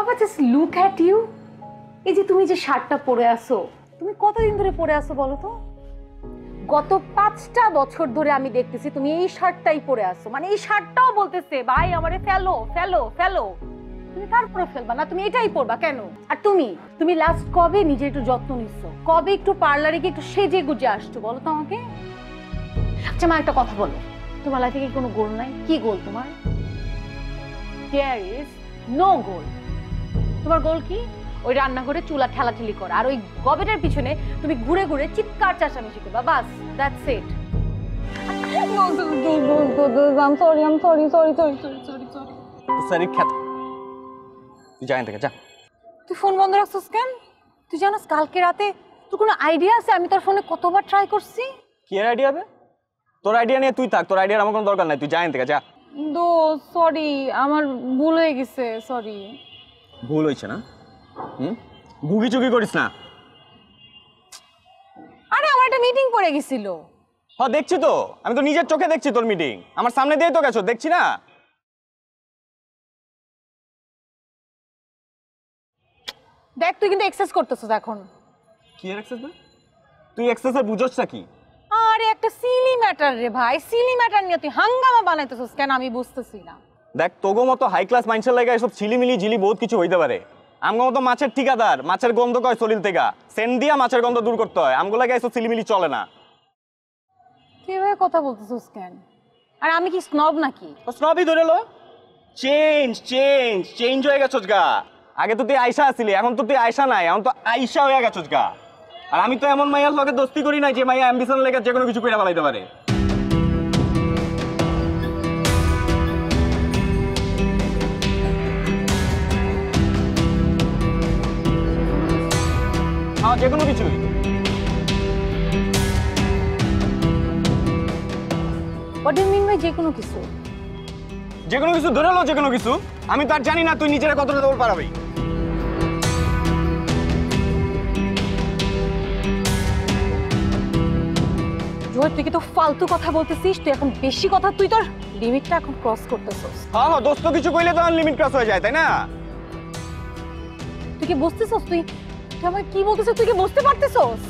বাবা just look at you. এই যে তুমি যে শার্টটা পরে আসো, তুমি কতদিন ধরে পরে আসো বলো তো? গত 5টা বছর ধরে আমি দেখতেছি তুমি এই শার্টটাই পরে আসো, মানে এই শার্টটাও বলতেছে ভাই আমারে ফেলো ফেলো ফেলো। তুমি তারপরে ফেলবা না, তুমি এটাই পরবা কেন? আর তুমি লাস্ট কবে নিজে একটু যত্ন নিচ্ছো? কবে একটু পার্লারে গিয়ে একটু সেজে গুজে আসছো বলো তো আমাকে? আচ্ছা মা একটা কথা বলো, তোমার লাইফে কি কোনো গোল নাই? কি গোল তোমার? There is no goal. তোমার গোল কি? ওই রান্নাঘরে চুলা ঠেলাঠেলি করা আর ওই গবেটের পিছনে তুমি ঘুরে ঘুরে চিৎকার চেঁচামেচি করবা, বাস, দ্যাটস ইট। সরি খ্যাত, তুই যা এখান থেকে যা। তুই ফোন বন্ধ রাখছিস কেন? তুই জানিস কালকে রাতে তোর কোনো আইডিয়া আছে আমি তোর ফোনে কতবার ট্রাই করছি? কি এর আইডিয়া হবে? তোর আইডিয়া নিয়ে তুই থাক, তোর আইডিয়ার আমার কোনো দরকার নাই, তুই যা এখান থেকে যা। দো সরি, আমার ভুল হয়ে গেছে, সরি। ভুল হয়েছে না? ভুগি চুগি করিস না। আরে আমার একটা মিটিং পড়ে গেছিল। হ্যাঁ দেখছি তো, আমি তো নিজের চোখে দেখছি তোর মিটিং, আমার সামনে দিয়ে তো গেছো, দেখছি না? দেখ তুই কিন্তু এক্সেস করতেছিস এখন। কি এর এক্সেস না? তুই এক্সেসের বুঝছস কি? আরে একটা সিলি ম্যাটার রে ভাই, সিলি ম্যাটার নিয়ে তুই হাঙ্গামা বানাইতেছিস কেন আমি বুঝতেছি না। দেখ তোগো মতো হাই ক্লাস মাইন্ডসের লাগা এসব ছিলিমিলি ঝিলি বহুত কিছু হইতে পারে। আমগো মতো মাছের ঠিকাদার, মাছের গন্ধ কয় শরীর থেকে, সেন্ট দিয়া মাছের গন্ধ দূর করতে হয়, আমগো লাগে এসব ছিলিমিলি চলে না। কিভাবে কথা বলতেছিস কেন? আর আমি কি স্নব নাকি? স্নবই ধরে লো। চেঞ্জ চেঞ্জ চেঞ্জ হয়ে গেছস গা। আগে তো তুই আয়শা আছিলি, এখন তো তুই আয়শা নাই, এখন তো আয়শা হয়ে গেছস গা। আর আমি তো এমন মাইয়ার লগে দোস্তি করি নাই যে মাইয়া অ্যাম্বিশন লেগে যে কোনো কিছু কইরা ফেলাইতে পারে। হ্যাঁ যে কোনো কিছুই। What do you mean by যে কোনো কিছু? যে কোনো কিছু ধরে লো, যে কোনো কিছু। আমি তো আর জানি না তুই নিজেরা কতটা দৌড় পারাবি। জয় তুই কি তো ফালতু কথা বলতেছিস? তুই এখন বেশি কথা, তুই তোর লিমিটটা এখন ক্রস করতেছিস। হ্যাঁ হ্যাঁ দোস্ত কিছু কইলে তো লিমিট ক্রস হয়ে যায়, তাই না? তুই কি বুঝতেছিস? তুই আমাকে কি বলতেছিস? তুই কি বুঝতে পারতেছিস?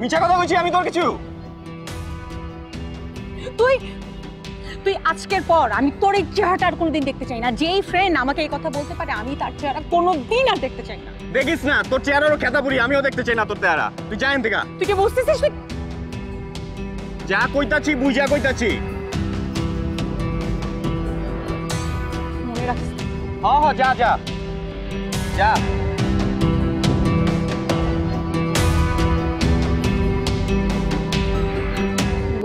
মিছা কথা বলছি আমি তোর কিছু? তুই আজকের পর আমি তোর এই চেহারাটা আর কোনোদিন দেখতে চাই না। যেই ফ্রেন্ড আমাকে এই কথা বলতে পারে আমি তার চেহারা কোনোদিন আর দেখতে চাই না। দেখিস না তোর চেহারারও খেতা পুরি, আমিও দেখতে চাই না তোর চেহারা। তুই যা এখান থেকে। তুই কি বুঝতেছিস? তুই যা কইতাছি বুঝা কইতাছি। মনে রাখিস। হ্যাঁ হ্যাঁ যা যা যা।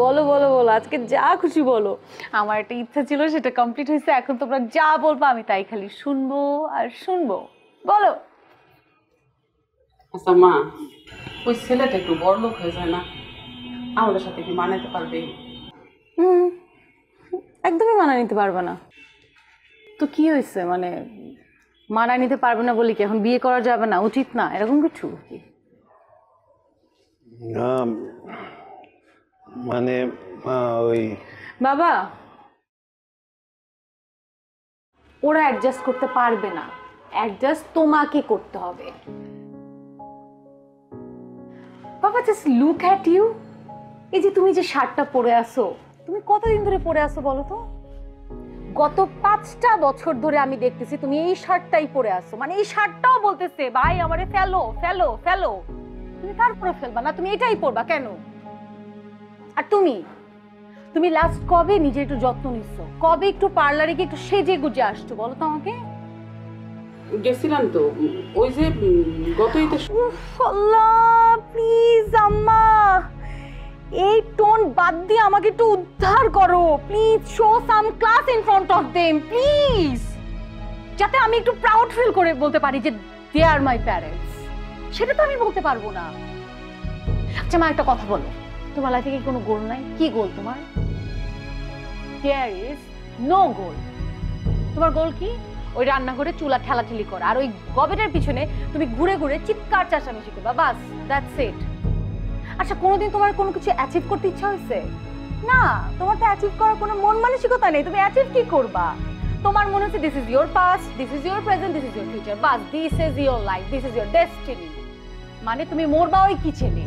বলো বলো বলো, আজকে যা খুশি বলো। আমার একটা ইচ্ছা ছিল সেটা কমপ্লিট হয়েছে, এখন তোমরা যা বলবো আমি তাই খালি শুনবো আর শুনবো। বলো। আচ্ছা মা, ওই ছেলেটা একটু বড়লোক হয়ে যায় না, আমাদের সাথে কি মানাতে পারবে? একদমই মানা নিতে পারবে না তো কি হয়েছে? মানে মানা নিতে পারবে না বলি কি এখন বিয়ে করা যাবে না, উচিত না, এরকম কিছু? না মানে ওই বাবা ওরা অ্যাডজাস্ট করতে পারবে না, অ্যাডজাস্ট তোমাকে করতে হবে। বাবা জাস্ট লুক অ্যাট ইউ। এই যে তুমি যে শার্টটা পরে আসো, তুমি কতদিন ধরে পরে আসো বলো তো? গত 5টা বছর ধরে আমি দেখতেছি তুমি এই শার্টটাই পরে আসো, মানে এই শার্টটাও বলতেছে ভাই আমারে ফেলো ফেলো ফেলো। তুমি তারপরে ফেলবা না, তুমি এটাই পরবা কেন? আর তুমি লাস্ট কবে নিজে একটু যত্ন নিচ্ছো? কবে একটু পার্লারে গিয়ে একটু সেজে গুজে আসছো বলো তো আমাকে? গেছিলাম তো ওই যে গত ঈদে। আল্লাহ প্লিজ আম্মা, এই টোন বাদ দিয়ে আমাকে একটু উদ্ধার করো please. Show some class in front of them please, যাতে আমি একটু প্রাউড ফিল করে বলতে পারি যে দে আর মাই প্যারেন্টস। সেটা তো আমি বলতে পারবো না। আচ্ছা মা একটা কথা বলো, তোমার লাইফে কি কোনো গোল নাই? কি গোল তোমার? There is no goal. তোমার গোল কি? ওই রান্নাঘরে চুলা ঠেলাঠেলি করা আর ওই গবেটের পিছনে তুমি ঘুরে ঘুরে চিৎকার চেঁচামেচি করবা, বাস, দ্যাটস ইট। আচ্ছা কোনোদিন তোমার কোনো কিছু অ্যাচিভ করতে ইচ্ছা হয়েছে? না, তোমার তো অ্যাচিভ করার কোনো মন মানসিকতা নেই। তুমি অ্যাচিভ কি করবা? তোমার মনে হচ্ছে this is your past, this is your present, this is your future, bus this is your life, this is your destiny. মানে তুমি মরবা ওই কিচেনে।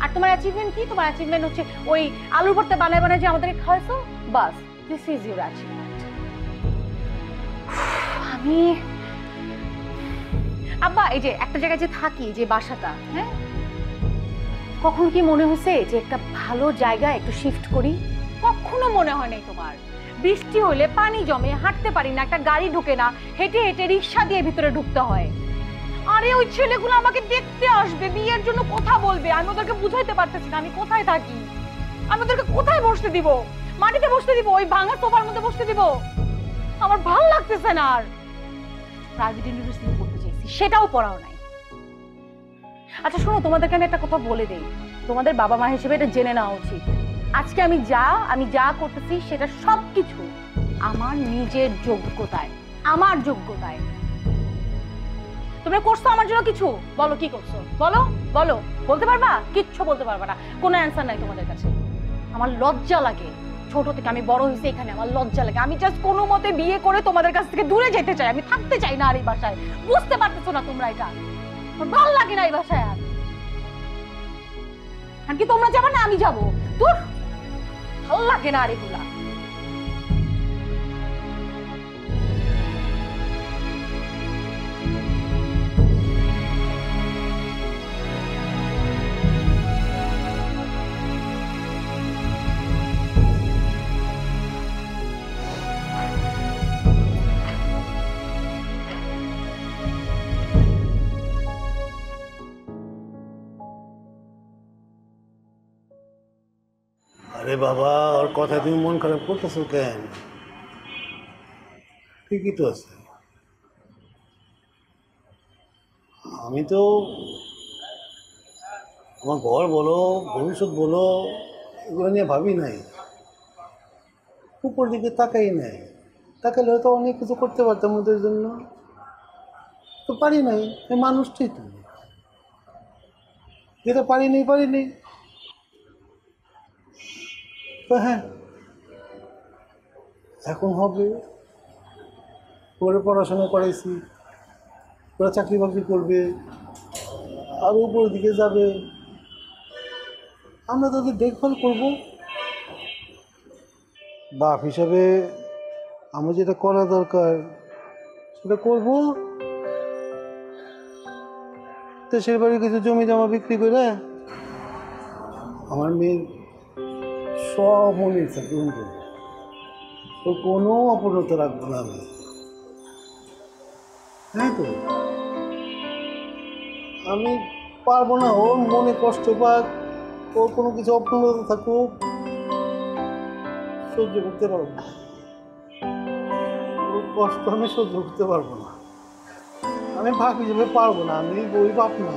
আর তোমার অ্যাচিভমেন্ট কি? তোমার অ্যাচিভমেন্ট হচ্ছে ওই আলুর ভর্তা বানায় বানায় যে আমাদেরকে খাওয়াইছো, বাস দিস ইজ ইয়োর অ্যাচিভমেন্ট। আমি আব্বা এই যে একটা জায়গায় যে থাকি, যে বাসাটা, হ্যাঁ, কখন কি মনে হয়েছে যে একটা ভালো জায়গায় একটু শিফট করি? কখনো মনে হয় নাই তোমার? বৃষ্টি হলে পানি জমে, হাঁটতে পারি না, একটা গাড়ি ঢুকে না, হেঁটে হেঁটে রিক্সা দিয়ে ভিতরে ঢুকতে হয়। আরে ওই ছেলেগুলো আমাকে দেখতে আসবে, বিয়ের জন্য কথা বলবে, আমি ওদেরকে বুঝাইতে পারতেছি না আমি কোথায় থাকি। আমি ওদেরকে কোথায় বসতে দিব? মাটিতে বসতে দিব? ওই ভাঙা সোফার মধ্যে বসতে দিব? আমার ভালো লাগতেছে না। আর প্রাইভেট ইউনিভার্সিটি পড়তে চাইছি, সেটাও পড়াও নাই। আচ্ছা শোনো, তোমাদেরকে আমি একটা কথা বলে দেই, তোমাদের বাবা মা হিসেবে এটা জেনে নেওয়া উচিত। আজকে আমি যা করতেছি সেটা সবকিছু আমার নিজের যোগ্যতায়, আমার যোগ্যতায়। তোমরা করছো আমার জন্য কিছু? বলো কি করছো, বলো বলো। বলতে পারবা? কিচ্ছু বলতে পারবা না, কোনো অ্যান্সার নাই তোমাদের কাছে। আমার লজ্জা লাগে, ছোট থেকে আমি বড় হয়েছি এখানে, আমার লজ্জা লাগে। আমি জাস্ট কোনো মতে বিয়ে করে তোমাদের কাছ থেকে দূরে যেতে চাই, আমি থাকতে চাই না আর এই বাসায়। বুঝতে পারতেছো না তোমরা এটা? আমার ভালো লাগে না এই বাসায় আর কি তোমরা যাবে না আমি যাবো? তোর ভালো লাগে না আর এগুলা। আরে বাবা, ওর কথা তুমি মন খারাপ করতেছো কেন? ঠিকই তো আছে। আমি তো আমার ঘর বলো, ভবিষ্যৎ বলো, এগুলো নিয়ে ভাবি নাই, উপর দিকে তাকাই নাই। তাকালে হয়তো অনেক কিছু করতে পারতাম ওদের জন্য, তো পারি নাই। এই মানুষটাই তো, যেটা পারিনি। তো হ্যাঁ, এখন হবে, পরে পড়াশোনা করাইছি, ওরা চাকরি বাকরি করবে, আর উপর দিকে যাবে, আমরা তাদের দেখভাল করব। বাপ হিসাবে আমার যেটা করা দরকার সেটা করব। দেশের বাড়ি কিছু জমি জমা বিক্রি করে আমার মেয়ের সব মনে ইচ্ছা পূরণ করবো, ওর কোনো অপূর্ণতা রাখবো না আমি। হ্যাঁ তো, আমি পারবো না ওর মনে কষ্ট পাক, ওর কোনো কিছু অপূর্ণতা থাকুক, সহ্য করতে পারবো না। ওর কষ্ট আমি সহ্য করতে পারবো না। আমি ভাগ হিসেবে পারবো না, আমি ওই বাপ না।